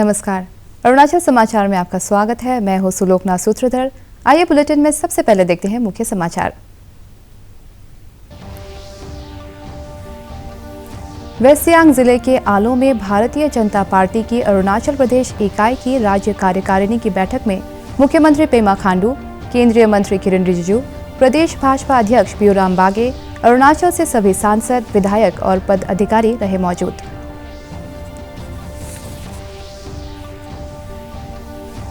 नमस्कार, अरुणाचल समाचार में आपका स्वागत है। मैं हूं सुलोकना सूत्रधर। आइए बुलेटिन में सबसे पहले देखते हैं मुख्य समाचार। वेस्ट सियांग जिले के आलो में भारतीय जनता पार्टी की अरुणाचल प्रदेश इकाई की राज्य कार्यकारिणी की बैठक में मुख्यमंत्री पेमा खांडू, केंद्रीय मंत्री किरण रिजिजू, प्रदेश भाजपा अध्यक्ष ब्यूराम बागे, अरुणाचल से सभी सांसद, विधायक और पद अधिकारी रहे मौजूद।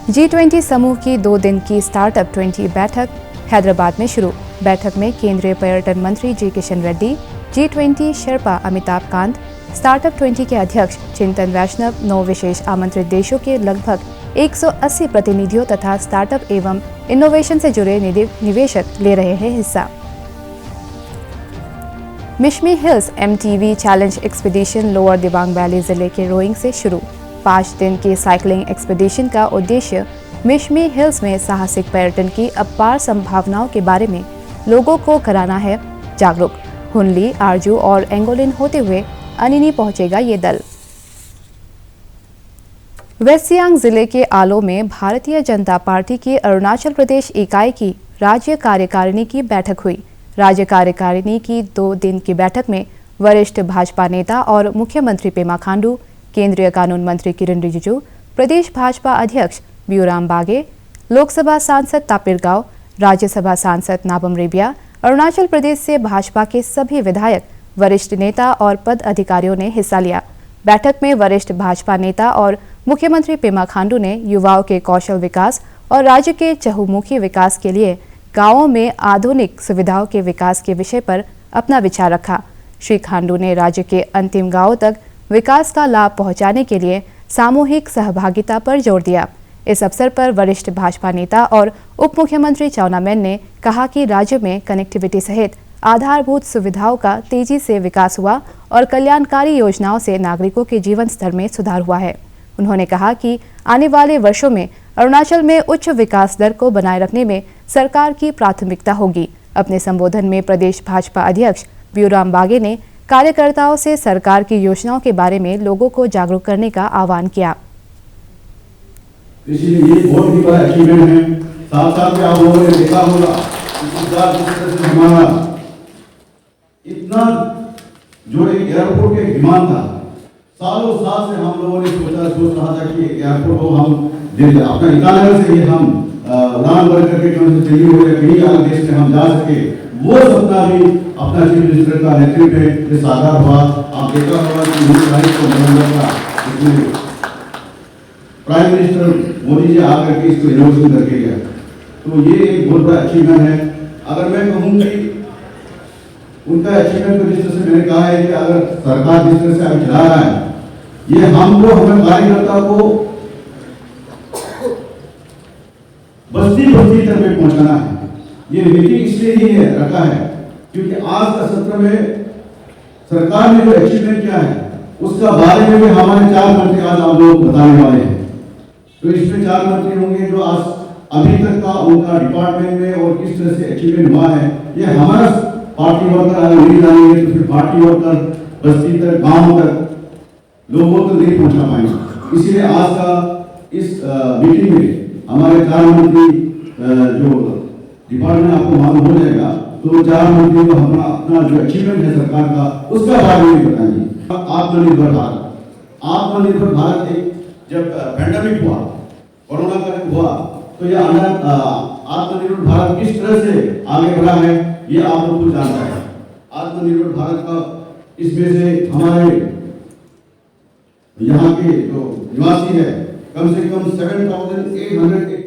G20 समूह की 2 दिन की स्टार्टअप 20 बैठक हैदराबाद में शुरू। बैठक में केंद्रीय पर्यटन मंत्री जी किशन रेड्डी, G20 शेर्पा अमिताभ कांत, स्टार्टअप 20 के अध्यक्ष चिंतन वैष्णव, 9 विशेष आमंत्रित देशों के लगभग 180 प्रतिनिधियों तथा स्टार्टअप एवं इनोवेशन से जुड़े निवेशक ले रहे हैं हिस्सा। Mishmi hills MTV challenge expedition lower Dibang valley जिले के रोइंग से शुरू। 5 दिन की साइकिलिंग एक्सपीडिशन का उद्देश्य मिशमी हिल्स में साहसिक पर्यटन की अपार संभावनाओं के बारे में लोगों को कराना है जागरूक। हुनली, आरजू और एंगोलिन होते हुए अनिनी पहुंचेगा ये दल। वेस्ट सियांग जिले के आलो में भारतीय जनता पार्टी की अरुणाचल प्रदेश इकाई की राज्य कार्यकारिणी की बैठक हुई। राज्य कार्यकारिणी की 2 दिन की बैठक में वरिष्ठ भाजपा नेता और मुख्यमंत्री पेमा खांडू, केंद्रीय कानून मंत्री किरण रिजिजू, प्रदेश भाजपा अध्यक्ष ब्यूराम बागे, लोकसभा सांसद तापिर गाव, राज्यसभा सांसद नाबम रेबिया, अरुणाचल प्रदेश से भाजपा के सभी विधायक, वरिष्ठ नेता और पद अधिकारियों ने हिस्सा लिया। बैठक में वरिष्ठ भाजपा नेता और मुख्यमंत्री पेमा खांडू ने युवाओं के कौशल विकास और राज्य के चहुमुखी विकास के लिए गांवों में आधुनिक सुविधाओं के विकास के विषय पर अपना विचार रखा। श्री खांडू ने राज्य के अंतिम गांवों तक विकास का लाभ पहुंचाने के लिए सामूहिक सहभागिता पर जोर दिया। इस अवसर पर वरिष्ठ भाजपा नेता और उप मुख्यमंत्री चाउना मेन ने कहा कि राज्य में कनेक्टिविटी सहित आधारभूत सुविधाओं का तेजी से विकास हुआ और कल्याणकारी योजनाओं से नागरिकों के जीवन स्तर में सुधार हुआ है। उन्होंने कहा कि आने वाले वर्षों में अरुणाचल में उच्च विकास दर को बनाए रखने में सरकार की प्राथमिकता होगी। अपने संबोधन में प्रदेश भाजपा अध्यक्ष ब्यूराम बागे ने कार्यकर्ताओं से सरकार की योजनाओं के बारे में लोगों को जागरूक करने का आह्वान किया। इसलिए ये बहुत ही बड़ा अचीवमेंट है। साथ में आप लोगों ने देखा होगा हमारा इतना जो एक एयरपोर्ट के डिमांड था, सालों साल से हम लोगों ने सोच रहा था कि एयरपोर्ट को हम अपना ईटानगर से ही हम उड़ान भर करके दिल्ली हो या कहीं अलग देश में हम जा सके। वो सपना भी अपना चीफ मिनिस्टर का नेतृत्व में साकार हुआ। आप देखा होगा कि 19 तारीख को नवंबर का प्राइम मिनिस्टर मोदी जी आकर के इसको इनोवेशन करके गया। तो ये एक बहुत बड़ा अचीवमेंट है। अगर मैं कहूँ कि उनका अचीवमेंट को जिस तरह से मैंने कहा है कि अगर सरकार जिस तरह से अभी चला रहा है, ये हमको हमें कार्यकर्ता को बस्ती बस्ती तक में पहुंचाना है। ये मीटिंग इसलिए ही है रखा है क्योंकि आज का सत्र में सरकार ने जो अचीवमेंट किया है उसका बारे में भी हमारे 4 मंत्री आज आप लोग बताने वाले हैं। तो इसमें 4 मंत्री होंगे जो आज अभी तक का उनका डिपार्टमेंट में और किस तरह से अचीवमेंट हुआ है, ये हमारा पार्टी वर्कर अगर नहीं जानेंगे तो फिर पार्टी वर्कर बस्ती तक, गाँव तक लोगों तक नहीं पहुंचा पाएंगे। इसीलिए आज का इस मीटिंग में हमारे 4 मंत्री जो डिपार्टमेंट आपको मालूम हो जाएगा, तो 4 मंत्री को हम अपना जो अचीवमेंट है सरकार का उसका बारे में बताएंगे। आत्मनिर्भर भारत एक जब पैंडेमिक हुआ, कोरोना का हुआ, तो ये आत्मनिर्भर भारत किस तरह से आगे बढ़ा है ये आप लोग को जानता है। आत्मनिर्भर भारत का इसमें से हमारे यहाँ के जो निवासी है कम से कम 7,887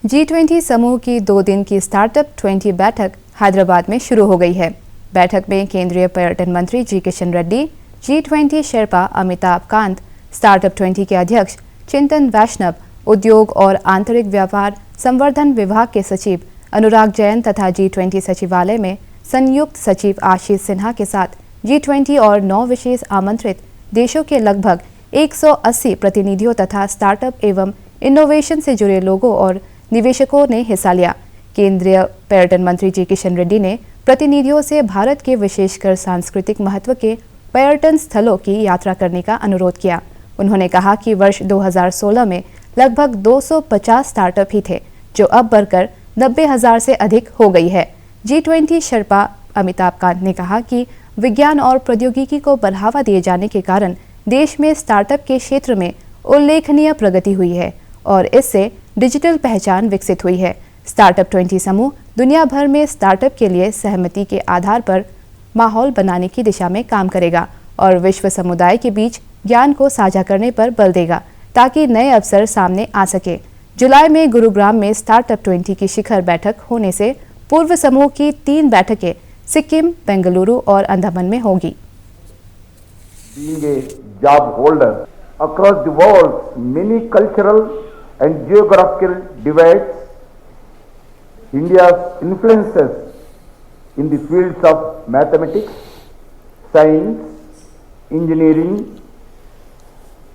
G20 समूह की 2 दिन की स्टार्टअप 20 बैठक हैदराबाद में शुरू हो गई है। बैठक में केंद्रीय पर्यटन मंत्री जी किशन रेड्डी, G20 शेर्पा अमिताभ कांत, स्टार्टअप 20 के अध्यक्ष चिंतन वैष्णव, उद्योग और आंतरिक व्यापार संवर्धन विभाग के सचिव अनुराग जैन तथा G20 सचिवालय में संयुक्त सचिव आशीष सिन्हा के साथ G20 और 9 विशेष आमंत्रित देशों के लगभग 180 प्रतिनिधियों तथा स्टार्टअप एवं इनोवेशन से जुड़े लोगों और निवेशकों ने हिस्सा लिया। केंद्रीय पर्यटन मंत्री जी किशन रेड्डी ने प्रतिनिधियों से भारत के विशेषकर सांस्कृतिक महत्व के पर्यटन स्थलों की यात्रा करने का अनुरोध किया। उन्होंने कहा कि वर्ष 2016 में लगभग 250 स्टार्टअप ही थे, जो अब बढ़कर 90,000 से अधिक हो गई है। G20 शर्पा अमिताभ कांत ने कहा कि विज्ञान और प्रौद्योगिकी को बढ़ावा दिए जाने के कारण देश में स्टार्टअप के क्षेत्र में उल्लेखनीय प्रगति हुई है और इससे डिजिटल पहचान विकसित हुई है। स्टार्टअप 20 समूह दुनिया भर में स्टार्टअप के लिए सहमति के आधार पर माहौल बनाने की दिशा में काम करेगा और विश्व समुदाय के बीच ज्ञान को साझा करने पर बल देगा ताकि नए अवसर सामने आ सके। जुलाई में गुरुग्राम में स्टार्टअप 20 की शिखर बैठक होने से पूर्व समूह की 3 बैठकें सिक्किम, बेंगलुरु और अंडमान में होगी। Being a job holder across the world, many cultural and geographical divides, India's influences in the fields of mathematics, science, engineering,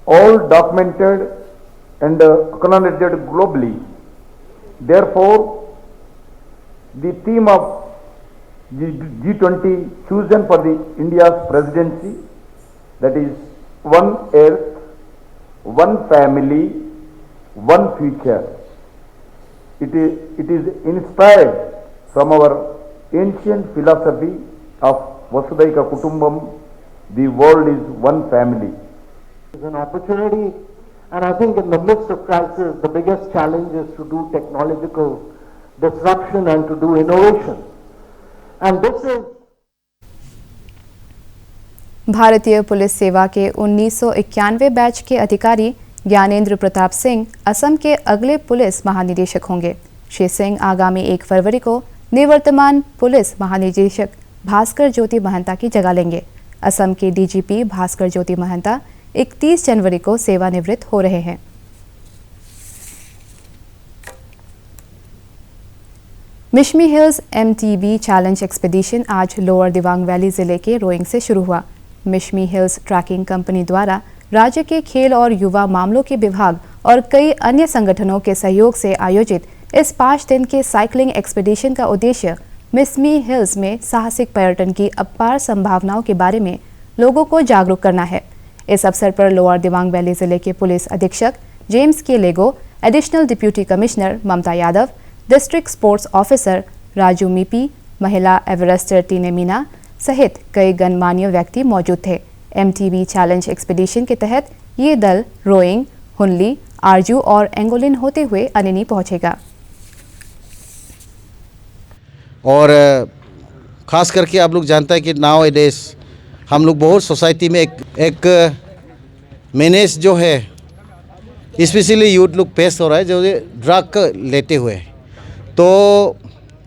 all documented and acknowledged globally. Therefore, the theme of G20 chosen for the India's presidency, that is one earth, one family, one future. It is inspired from our ancient philosophy of Vasudhaiva Kutumbam, the world is one family. It's an opportunity, and I think in the midst of crisis, the biggest challenge is to do technological disruption and to do innovation. And this is भारतीय police सेवा के 1991 batch के अधिकारी ज्ञानेंद्र प्रताप सिंह असम के अगले police महानिदेशक होंगे। श्री सिंह आगामी 1 फरवरी को निवर्तमान पुलिस महानिदेशक भास्कर ज्योति महंता की जगह लेंगे। असम के डीजीपी भास्कर ज्योति महंता 31 जनवरी को सेवानिवृत्त हो रहे हैं। Mishmi hills MTB challenge expedition आज लोअर दिबांग वैली जिले के रोइंग से शुरू हुआ। मिशमी हिल्स ट्रैकिंग कंपनी द्वारा राज्य के खेल और युवा मामलों के विभाग और कई अन्य संगठनों के सहयोग से आयोजित इस 5 दिन के साइकिलिंग एक्सपीडिशन का उद्देश्य मिशमी हिल्स में साहसिक पर्यटन की अपार संभावनाओं के बारे में लोगों को जागरूक करना है। इस अवसर पर लोअर दिबांग वैली जिले के पुलिस अधीक्षक James K Lego, additional deputy commissioner Mamta Yadav, district sports officer Raju Mipi, महिला एवरेस्टर टीने मीना सहित कई गणमान्य व्यक्ति मौजूद थे। MTB चैलेंज एक्सपीडिशन के तहत ये दल रोइंग, हुनली, आरजू और एंगोलिन होते हुए अनिनी पहुंचेगा। और ख़ास करके आप लोग जानते हैं कि नाउ ए डेज हम लोग बहुत सोसाइटी में एक मेनेस जो है स्पेशली यूथ लोग पेश हो रहा है जो ड्रग लेते हुए। तो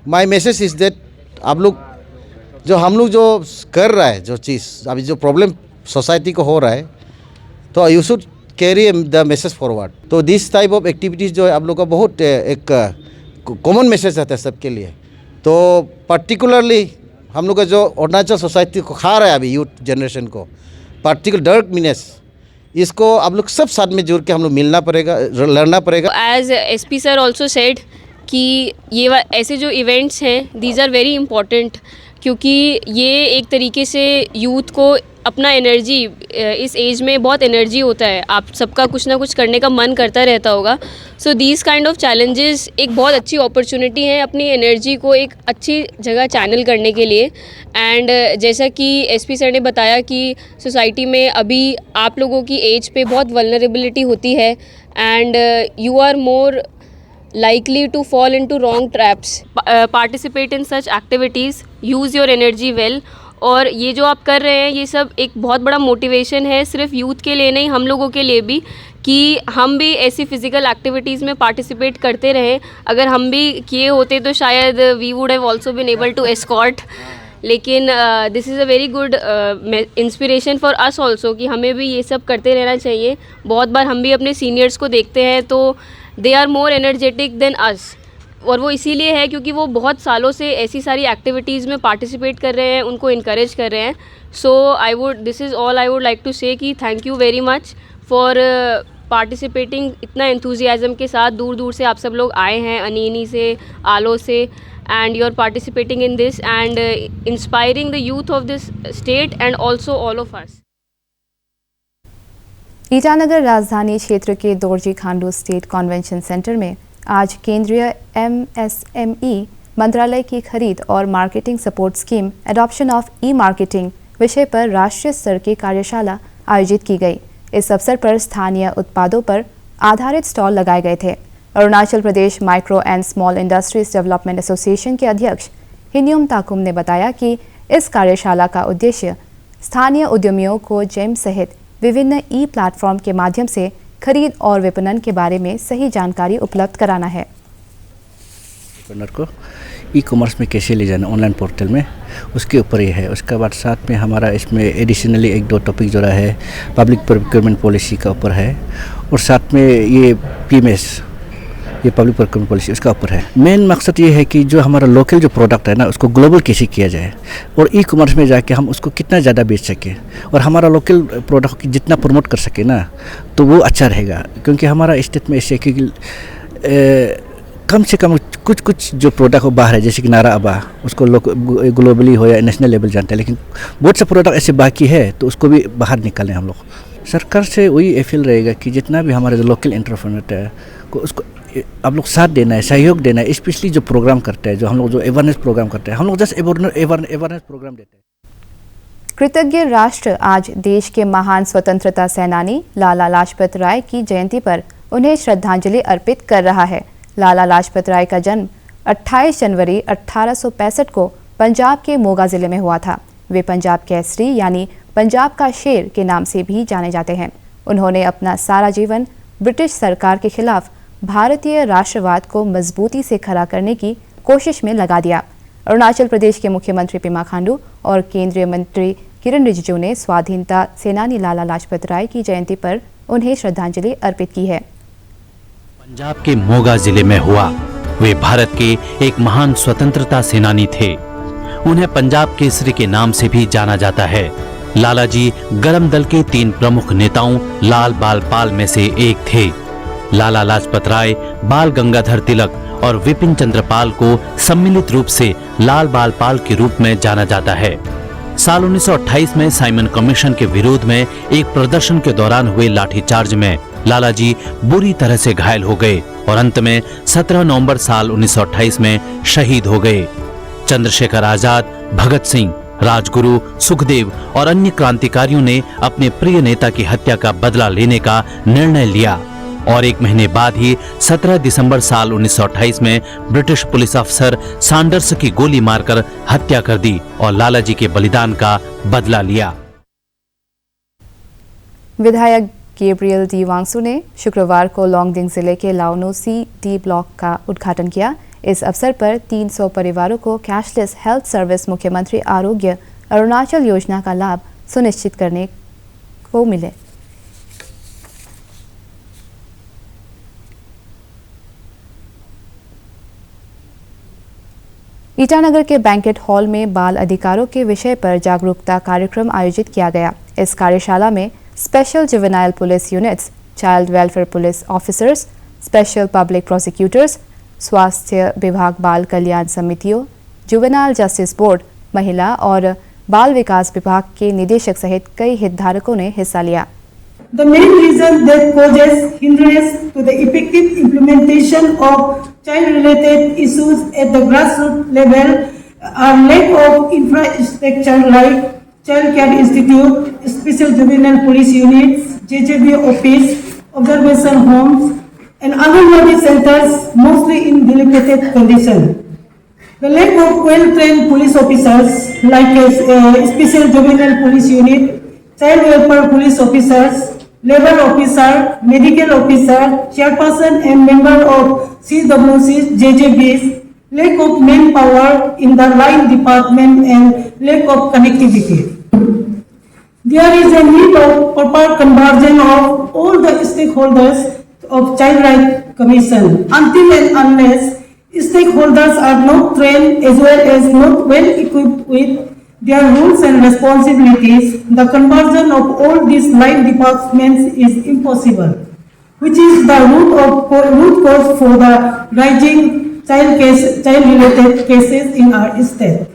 माय मैसेज इज़ दैट आप लोग हम लोग जो कर रहा है जो चीज़ अभी जो प्रॉब्लम सोसाइटी को हो रहा है, तो you should carry the message forward. तो दिस टाइप ऑफ एक्टिविटीज़ जो है आप लोग का बहुत एक कॉमन मैसेज आता है सबके लिए। तो पर्टिकुलरली हम लोग का जो अरुणाचल सोसाइटी को खा रहा है अभी यूथ जनरेशन को, पर्टिकुलर डार्क मिनेस, इसको आप लोग सब साथ में जुड़ के हम लोग मिलना पड़ेगा, लड़ना पड़ेगा। As SP sir also said कि ये ऐसे जो इवेंट्स हैं दीज आर वेरी इम्पॉर्टेंट, क्योंकि ये एक तरीके से यूथ को अपना एनर्जी, इस एज में बहुत एनर्जी होता है, आप सबका कुछ ना कुछ करने का मन करता रहता होगा। So these kind of challenges एक बहुत अच्छी अपॉर्चुनिटी है अपनी एनर्जी को एक अच्छी जगह चैनल करने के लिए। एंड जैसा कि SP सर ने बताया कि सोसाइटी में अभी आप लोगों की एज पे बहुत वल्नरेबिलिटी होती है and you are more likely to fall into wrong traps. Participate in such activities, use your energy well. और ये जो आप कर रहे हैं ये सब एक बहुत बड़ा मोटिवेशन है, सिर्फ यूथ के लिए नहीं हम लोगों के लिए भी, कि हम भी ऐसी फिज़िकल एक्टिविटीज़ में पार्टिसिपेट करते रहें। अगर हम भी किए होते तो शायद we would have also been able to escort. लेकिन this is a very good inspiration for us also कि हमें भी ये सब करते रहना चाहिए। बहुत बार हम भी अपने सीनियर्स को देखते हैं तो they are more energetic than us, और वो इसीलिए है क्योंकि वो बहुत सालों से ऐसी सारी एक्टिविटीज़ में पार्टिसिपेट कर रहे हैं, उनको इनकरेज कर रहे हैं। So this is all I would like to say कि thank you very much for participating. इतना एंथुजियाज़म के साथ दूर दूर से आप सब लोग आए हैं, अनीनी से, आलो से, and you are participating in this and inspiring the youth of this state and also all of us. Itanagar राजधानी क्षेत्र के Dorji Khandu state convention centre में आज केंद्रीय MSME मंत्रालय की खरीद और marketing support scheme adoption of e-marketing विषय पर राष्ट्रीय स्तर की कार्यशाला आयोजित की गई। इस अवसर पर स्थानीय उत्पादों पर आधारित स्टॉल लगाए गए थे। Arunachal Pradesh micro and small industries development association के अध्यक्ष हिन्यूम ताकुम ने बताया कि इस कार्यशाला का उद्देश्य स्थानीय उद्यमियों को जेम सहित विभिन्न ई प्लेटफॉर्म के माध्यम से खरीद और विपणन के बारे में सही जानकारी उपलब्ध कराना है। को ई कॉमर्स में कैसे ले जाना ऑनलाइन पोर्टल में, उसके ऊपर ये है। उसके बाद साथ में हमारा इसमें एडिशनली 1-2 टॉपिक जोड़ा है, पब्लिक प्रोक्योरमेंट पॉलिसी का ऊपर है, और साथ में ये PMS, ये पब्लिक प्रोक्योरमेंट पॉलिसी, उसका ऊपर है। मेन मकसद ये है कि जो हमारा लोकल जो प्रोडक्ट है ना, उसको ग्लोबल कैसे किया जाए और ई कॉमर्स में जाके हम उसको कितना ज़्यादा बेच सकें और हमारा लोकल प्रोडक्ट जितना प्रमोट कर सके ना, तो वो अच्छा रहेगा। क्योंकि हमारा स्टेट में ऐसे कि कम से कम कुछ जो प्रोडक्ट हो बाहर है, जैसे कि नारा अबा, उसको ग्लोबली हो या नेशनल लेवल जानते हैं, लेकिन बहुत से प्रोडक्ट ऐसे बाकी है, तो उसको भी बाहर निकालें हम लोग। सरकार से वही अपील रहेगा कि जितना भी हमारे जो लोकल एंटरप्रेन्योर है को उसको आप लोग साथ देना है, सहयोग देना है। स्पेशली जो प्रोग्राम करते हैं, जो हम लोग जो अवेयरनेस प्रोग्राम करते हैं, हम लोग जस्ट अवेयरनेस प्रोग्राम देते हैं। कृतज्ञ राष्ट्र आज देश के महान स्वतंत्रता सेनानी लाला लाजपत राय की जयंती पर उन्हें श्रद्धांजलि अर्पित कर रहा है। लाला लाजपत राय का जन्म 28 जनवरी 1865 को पंजाब के मोगा ज़िले में हुआ था। वे पंजाब केसरी यानी पंजाब का शेर के नाम से भी जाने जाते हैं। उन्होंने अपना सारा जीवन ब्रिटिश सरकार के खिलाफ भारतीय राष्ट्रवाद को मजबूती से खड़ा करने की कोशिश में लगा दिया। अरुणाचल प्रदेश के मुख्यमंत्री पेमा खांडू और केंद्रीय मंत्री किरण रिजिजू ने स्वाधीनता सेनानी लाला लाजपत राय की जयंती पर उन्हें श्रद्धांजलि अर्पित की है। पंजाब के मोगा जिले में हुआ। वे भारत के एक महान स्वतंत्रता सेनानी थे। उन्हें पंजाब केसरी के नाम से भी जाना जाता है। लाला जी गरम दल के 3 प्रमुख नेताओं लाल बाल पाल में से एक थे। लाला लाजपत राय, बाल गंगाधर तिलक और विपिन चंद्र पाल को सम्मिलित रूप से लाल बाल पाल के रूप में जाना जाता है। साल 1928 में साइमन कमीशन के विरोध में एक प्रदर्शन के दौरान हुए लाठीचार्ज में लाला जी बुरी तरह से घायल हो गए और अंत में 17 नवंबर साल 1928 में शहीद हो गए। चंद्रशेखर आजाद, भगत सिंह, राजगुरु, सुखदेव और अन्य क्रांतिकारियों ने अपने प्रिय नेता की हत्या का बदला लेने का निर्णय लिया और 1 महीने बाद ही 17 दिसंबर साल 1928 में ब्रिटिश पुलिस अफसर सैंडर्स की गोली मारकर हत्या कर दी और लाला जी के बलिदान का बदला लिया। विधायक गैब्रियल डी वांगसू ने शुक्रवार को लोंगडिंग जिले के लाओनोसी डी ब्लॉक का उद्घाटन किया। इस अवसर पर 300 परिवारों को कैशलेस हेल्थ सर्विस मुख्यमंत्री आरोग्य अरुणाचल योजना का लाभ सुनिश्चित करने को मिले। ईटानगर के बैंकेट हॉल में बाल अधिकारों के विषय पर जागरूकता कार्यक्रम आयोजित किया गया। इस कार्यशाला में special juvenile police units, child welfare police officers, special public prosecutors, स्वास्थ्य विभाग बाल कल्याण समितियों, जुवेनाइल जस्टिस बोर्ड, महिला और बाल विकास विभाग के निदेशक सहित कई हितधारकों ने हिस्सा लिया। The main reason that causes hindrance to the effective implementation of child-related issues at the grassroots level are lack of infrastructure like child care institute, special juvenile police units, JJB office, observation homes, and other notice centers, mostly in dilapidated condition. The lack of well-trained police officers like a special juvenile police unit, child welfare police officers, labor officer, medical officer, chairperson and member of CWCs, JJBs, lack of manpower in the line department and lack of connectivity. There is a need of proper conversion of all the stakeholders of Child Rights Commission. Until and unless stakeholders are not trained as well as not well equipped with their roles and responsibilities, the conversion of all these line departments is impossible, which is the root cause for the rising child-related cases in our state.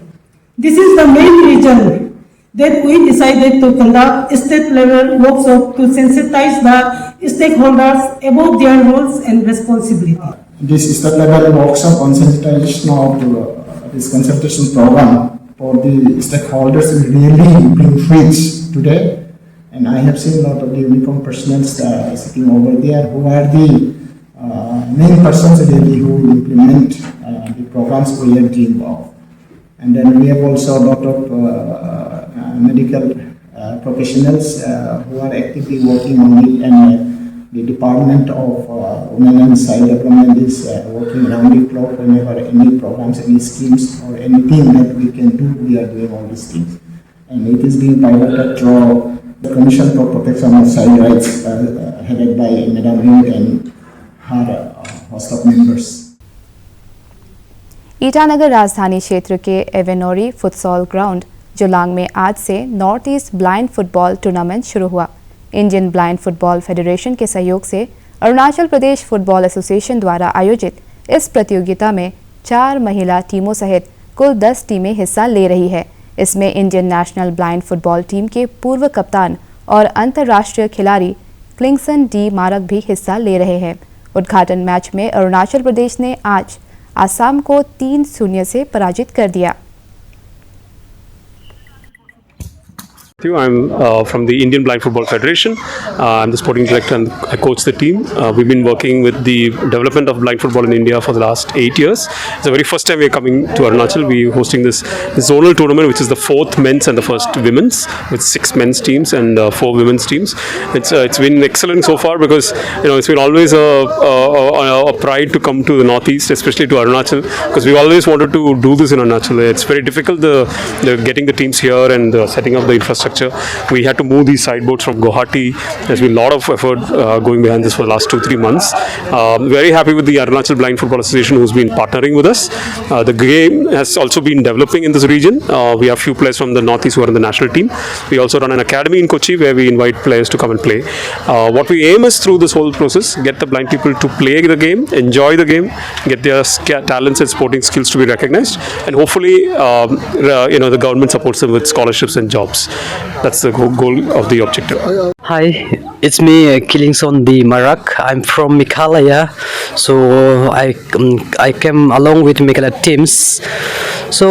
This is the main reason that we decided to conduct state-level workshop to sensitize the stakeholders about their roles and responsibilities. This state-level workshop on sensitization of this consultation program for the stakeholders will really bring fruits today. And I have seen a lot of the uniformed personnel sitting over there who are the main persons really who will implement the programs we are dreaming of. And then we have also a lot of medical professionals who are actively working on it, and the Department of Women and Child Development is working around the clock whenever any programs, any schemes or anything that we can do, we are doing all these things. And it is being piloted through the Commission for Protection of Child Rights headed by Madam Ring and her host of members. Itanagar राजधानी क्षेत्र के एवेनोरी futsal ground Julang में आज से north east blind football tournament शुरू हुआ। Indian blind football federation के सहयोग से अरुणाचल प्रदेश फुटबॉल एसोसिएशन द्वारा आयोजित इस प्रतियोगिता में 4 महिला टीमों सहित कुल 10 टीमें हिस्सा ले रही है। इसमें Indian national blind football team के पूर्व कप्तान और अंतर्राष्ट्रीय खिलाड़ी क्लिंगसन डी मारक भी हिस्सा ले रहे हैं। उद्घाटन मैच में अरुणाचल प्रदेश ने आज आसाम को 3-0 से पराजित कर दिया। I'm from the Indian Blind Football Federation. I'm the sporting director and I coach the team. We've been working with the development of blind football in India for the last 8 years. It's the very first time we're coming to Arunachal. We're hosting this zonal tournament, which is the 4th men's and the 1st women's, with 6 men's teams and 4 women's teams. It's been excellent so far because it's been always a pride to come to the northeast, especially to Arunachal, because we've always wanted to do this in Arunachal. It's very difficult the getting the teams here and setting up the infrastructure. We had to move these sideboards from Guwahati. There's been a lot of effort going behind this for the last 2-3 months. Very happy with the Arunachal Blind Football Association who's been partnering with us. The game has also been developing in this region. We have few players from the northeast who are in the national team. We also run an academy in Kochi where we invite players to come and play. What we aim is through this whole process, get the blind people to play the game, enjoy the game, get their talents and sporting skills to be recognized, and hopefully the government supports them with scholarships and jobs. That's the goal of the objective. Hi, it's me, Kilingson D. Marak. I'm from Meghalaya, so I came along with Meghalaya teams. So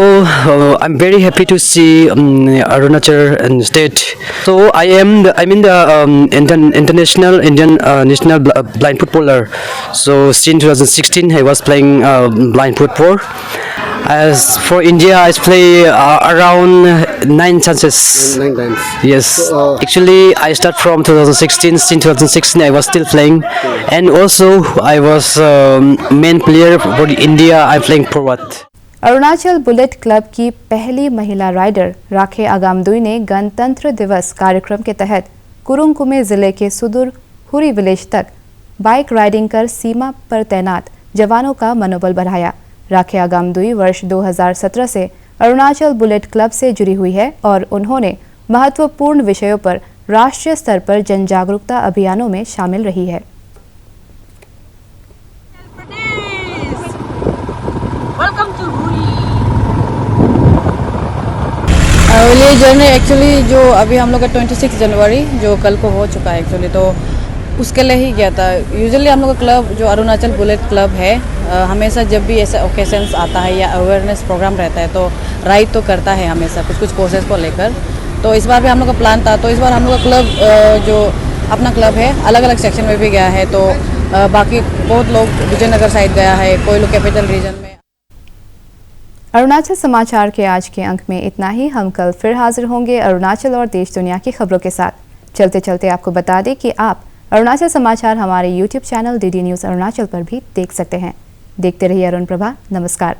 I'm very happy to see Arunachal and state. So I'm in the international Indian national blind footballer. So since 2016, I was playing blind football. As for India, I play around 9 chances. 9 times. Yes. Actually, I start from 2016. Since 2016, I was still playing, and also I was main player for India. I'm playing forward. Arunachal bullet club की पहली महिला rider राखे आगामदुई ने गणतंत्र दिवस कार्यक्रम के तहत कुरुंग कुमे जिले के सुदूर हुरी विलेज तक बाइक राइडिंग कर सीमा पर तैनात जवानों का मनोबल बढ़ाया। राखे आगामदुई वर्ष 2017 से अरुणाचल बुलेट क्लब से जुड़ी हुई है और उन्होंने महत्वपूर्ण विषयों पर राष्ट्रीय स्तर पर जन जागरूकता अभियानों में शामिल रही है। ये जर्नी एक्चुअली जो अभी हम लोग का 26 जनवरी जो कल को हो चुका है एक्चुअली, तो उसके लिए ही गया था। यूजुअली हम लोग का क्लब जो अरुणाचल बुलेट क्लब है हमेशा जब भी ऐसा ओकेजन्स आता है या अवेयरनेस प्रोग्राम रहता है तो राइड तो करता है हमेशा कुछ कोर्सेज को लेकर। तो इस बार भी हम लोग का प्लान था, तो इस बार हम लोग का क्लब जो अपना क्लब है अलग अलग सेक्शन में भी गया है। तो बाकी बहुत लोग विजयनगर साइड गया है, कोई लोग कैपिटल रीजन में। अरुणाचल समाचार के आज के अंक में इतना ही। हम कल फिर हाजिर होंगे अरुणाचल और देश दुनिया की खबरों के साथ। चलते चलते आपको बता दें कि आप अरुणाचल समाचार हमारे YouTube channel DD news Arunachal पर भी देख सकते हैं। देखते रहिए अरुण प्रभा। नमस्कार।